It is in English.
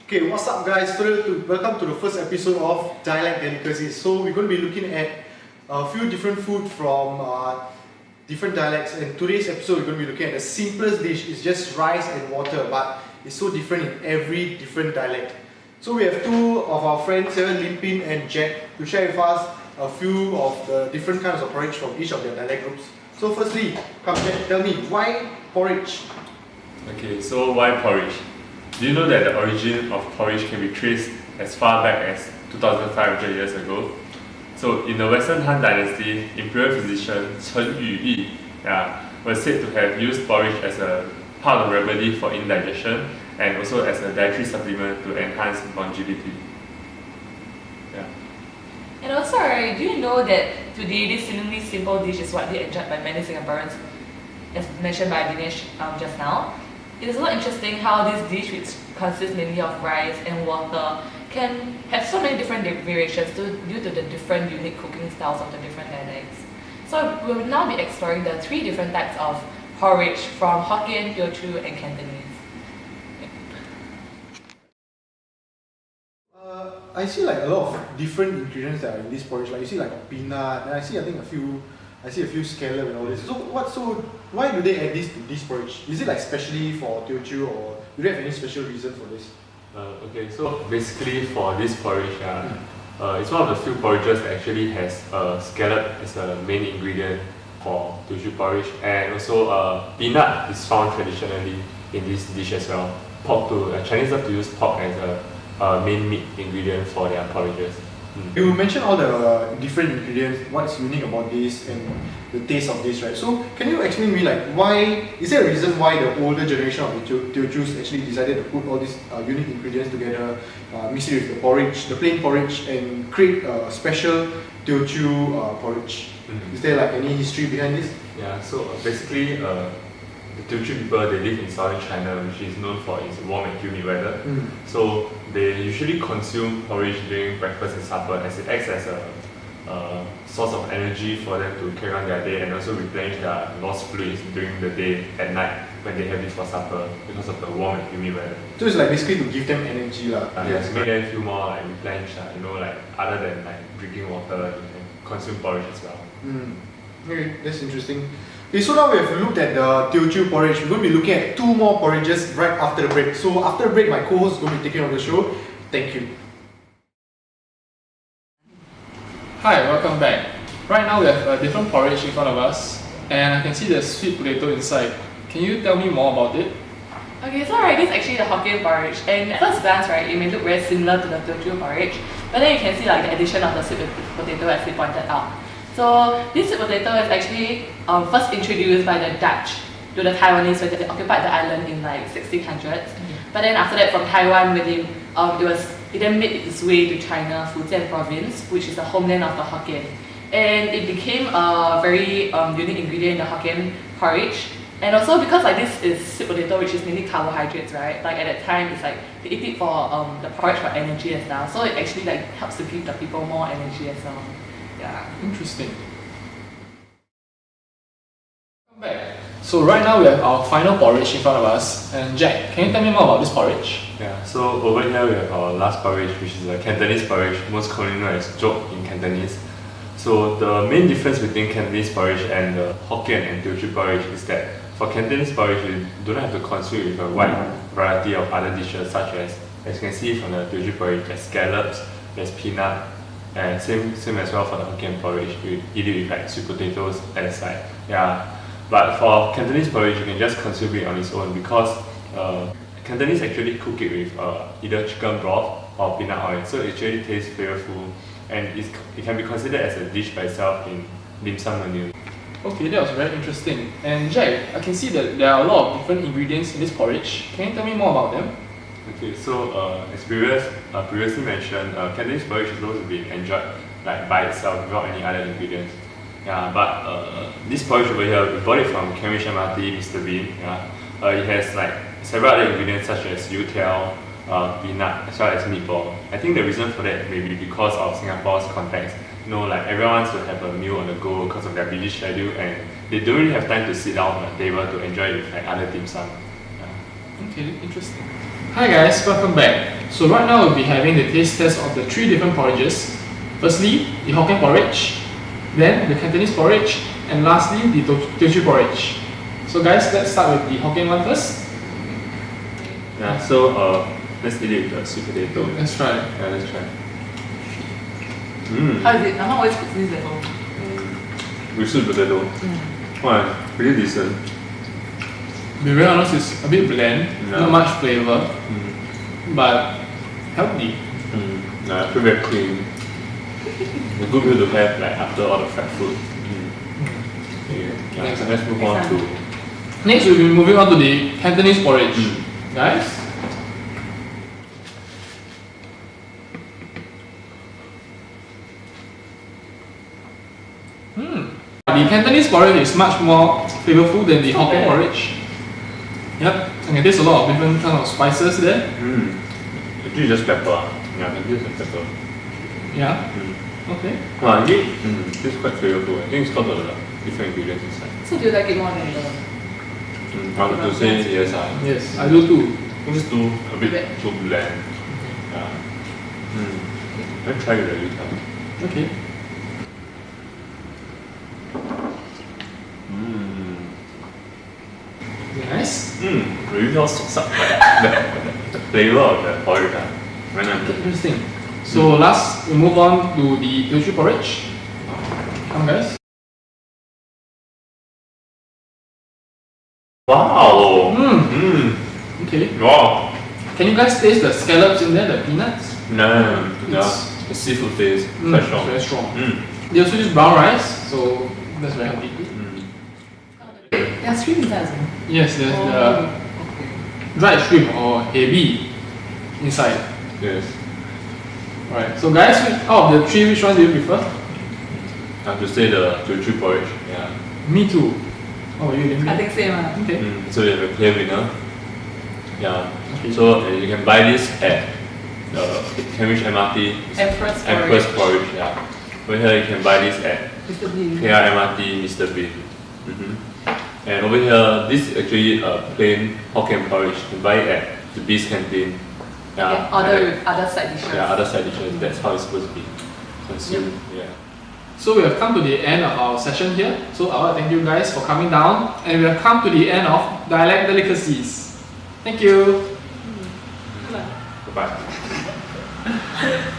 Okay, what's up guys? Welcome to the first episode of Dialect Delicacies. So we're going to be looking at a few different food from different dialects, and today's episode we're going to be looking at the simplest dish. It's just rice and water, but it's so different in every different dialect. So we have two of our friends here, Limpin and Jack, to share with us a few of the different kinds of porridge from each of their dialect groups. So firstly, come Jack, tell me, why porridge? Okay, so why porridge? Do you know that the origin of porridge can be traced as far back as 2,500 years ago? So in the Western Han Dynasty, imperial physician Chen Yuyi was said to have used porridge as a part of remedy for indigestion and also as a dietary supplement to enhance longevity. And also, do you know that today this seemingly simple dish is widely enjoyed by many Singaporeans, as mentioned by Dinesh just now? It is a lot interesting how this dish, which consists mainly of rice and water, can have so many different variations due to the different unique cooking styles of the different dialects. So we will now be exploring the three different types of porridge from Hokkien, Teochew and Cantonese. I see like a lot of different ingredients that are in this porridge. Like you see like peanut, and I see a few scallop and all this. So why do they add this to this porridge? Is it like specially for Teochew, or do they have any special reason for this? Okay, so basically for this porridge, it's one of the few porridges that actually has scallop as a main ingredient for Teochew porridge, and also peanut is found traditionally in this dish as well. Chinese love to use pork as a main meat ingredient for their porridges. You mentioned all the different ingredients, what's unique about this and the taste of this, right? So can you explain to me like is there a reason why the older generation of the Teochews actually decided to put all these unique ingredients together, mix it with the porridge, the plain porridge, and create a special Teochew porridge? Is there like any history behind this? Yeah, so basically the Teochew people, they live in southern China, which is known for its warm and humid weather. So they usually consume porridge during breakfast and supper, as it acts as a source of energy for them to carry on their day and also replenish their lost fluids during the day at night when they have it for supper because of the warm and humid weather. So it's like basically to give them energy lah. Yes, make them feel more like replenished, like other than like drinking water, you can consume porridge as well. Okay, that's interesting. Okay, so now we have looked at the Teochew porridge. We're going to be looking at two more porridges right after the break. So after the break, my co-host is going to be taking over the show. Thank you. Hi, welcome back. Right now we have a different porridge in front of us, and I can see the sweet potato inside. Can you tell me more about it? Okay, so this is actually the Hokkien porridge, and at first glance, it may look very similar to the Teochew porridge, but then you can see the addition of the sweet potato as we pointed out. So this sweet potato is actually first introduced by the Dutch to the Taiwanese when they occupied the island in 1600s. But then after that, from Taiwan, when it then made its way to China, Fujian province, which is the homeland of the Hokkien, and it became a very unique ingredient in the Hokkien porridge. And also because this is sweet potato, which is mainly carbohydrates, right? Like at that time, it's like they eat it for the porridge for energy as well. So it actually helps to give the people more energy as well. Yeah. Interesting. Come back. So right now we have our final porridge in front of us. And Jack, can you tell me more about this porridge? Yeah, so over here we have our last porridge, which is a Cantonese porridge, most commonly known as jok in Cantonese. So the main difference between Cantonese porridge and the Hokkien and Teochew porridge is that for Cantonese porridge, you do not have to consume it with a wide variety of other dishes, such as you can see from the Teochew porridge, there's scallops, there's peanut, and same as well for the Hokkien porridge. You eat it with sweet potatoes at the side. Yeah, but for Cantonese porridge, you can just consume it on its own because Cantonese actually cook it with either chicken broth or peanut oil, so it actually tastes flavorful, and it can be considered as a dish by itself in dim sum menu. Okay, that was very interesting. And Jack, I can see that there are a lot of different ingredients in this porridge. Can you tell me more about them? Okay, so as previously mentioned, Cantonese porridge is supposed to be enjoyed by itself without any other ingredients. Yeah, but this porridge over here, we bought it from Cambridge MRT, Mr. Bean. Yeah, it has several other ingredients such as youtiao, peanut, as well as meatball. I think the reason for that may be because of Singapore's context. Everyone wants to have a meal on the go because of their busy schedule, and they don't really have time to sit down on a table to enjoy it with other dim sum. Okay, interesting. Hi guys, welcome back. So right now we'll be having the taste test of the 3 different porridges. Firstly, the Hokkien porridge, then the Cantonese porridge, and lastly, the Teochew porridge. So guys, let's start with the Hokkien one first. Yeah, so let's eat it with the sweet potato. Let's try. Yeah, let's try. How is it? Mama always cooks this at home. With sweet potato. Wow, pretty decent. To be very honest, it's a bit bland, Yeah. not much flavor, but healthy. Yeah, I feel very clean. A good meal to have like after all the fried food. Okay, yeah, Next. let's move on to Next, we'll be moving on to the Cantonese porridge. Guys? The Cantonese porridge is much more flavorful than the Hokkien porridge. Yep, I can taste a lot of different kind of spices there. actually just pepper. Yeah, maybe just pepper. Yeah, okay. Wow, indeed, this is quite flavorful. I think it's because of the different ingredients inside. So do you like it more than the... I would to say yes, Yes, I do too. this is too a bit too bland. Yeah. Let's try it really time. Okay. Nice. Really all soaks up the flavor of the porridge. Very nice. Interesting. So last, we move on to the Teochew porridge. Come guys. Wow! Okay. Wow! Can you guys taste the scallops in there, the peanuts? No, It's- the seafood taste quite strong. Very strong. They also use brown rice, so that's very healthy too. There's shrimp inside as well. Yes, there's Okay. the dried shrimp or ebi inside. Yes. Alright, so guys, out of the 3, which one do you prefer? I have to say the Teochew porridge. Yeah. Me too. How about you, I Lim? think same. Okay. So we have a clear winner. Yeah. Okay. So you can buy this at the Cambridge MRT. Empress Empress porridge. porridge. Yeah. Over here you can buy this at Mr. Bean. KR MRT Mr. Bean. And over here, this is actually a plain Hokkien porridge. You can buy it at the Beast Canteen. You can order with other side dishes. Yeah, other side dishes. That's how it's supposed to be consumed. Yeah. So we have come to the end of our session here. So I want to thank you guys for coming down, and we have come to the end of Dialect Delicacies. Thank you. Goodbye. Goodbye.